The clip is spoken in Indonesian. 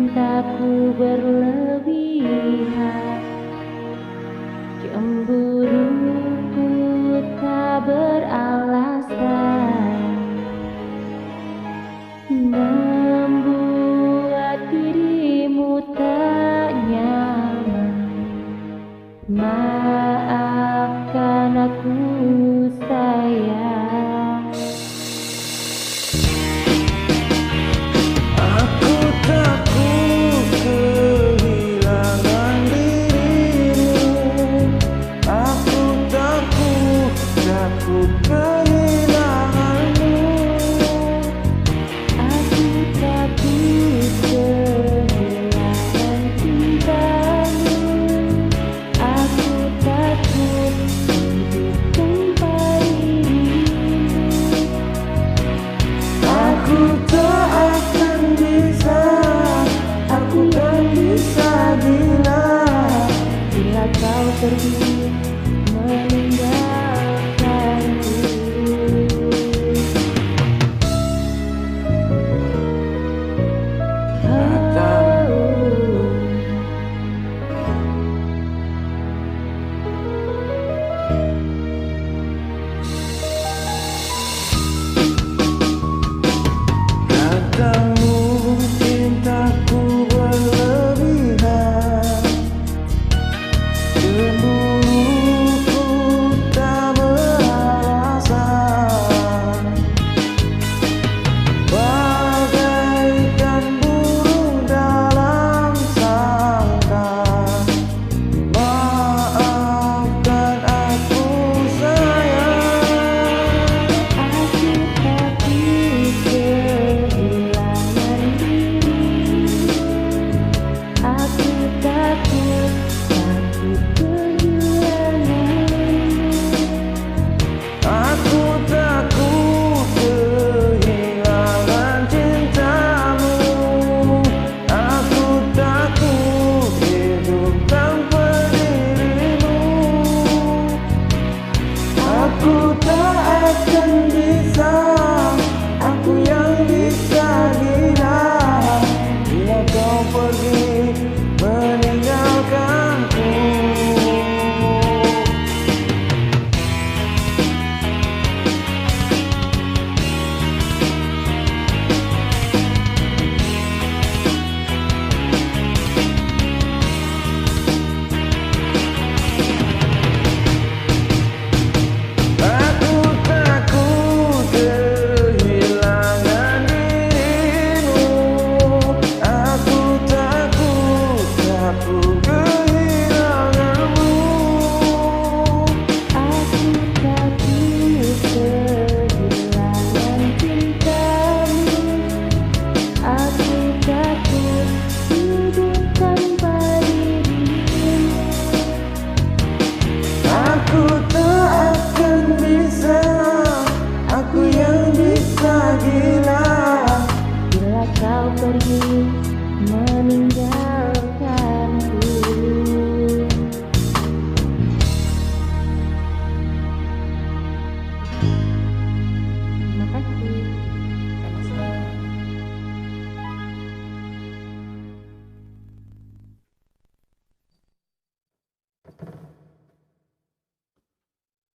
cintaku berlebihan, cemburuku tak beralasan, membuat dirimu tak nyaman. Maafkan aku sayang. Aku takut kehilangan dirimu. Aku takut kehilanganmu. Aku takut kehilangan cintamu. Aku takut hidup tanpa dirimu. Aku tak akan bisa, aku tak bisa Bila kau pergi meninggalkanku. Katamu cintaku berlebihan, cemburuku tak beralasan, bagaikan burung dalam sangkar. Maafkan aku sayang. Aku takut kehilangan dirimu. Aku takut kehilanganmu. Aku takut kehilangan cintamu. Aku takut hidup tanpa dirimu. Aku tak akan bisa, aku yang bisa gila bila kau pergi meninggalkanku. Aku takut kehilangan dirimu. Aku takut kehilanganmu. Aku takut kehilangan cintamu. Aku takut hidup tanpa dirimu. Aku tak akan bisa, aku yang bisa gila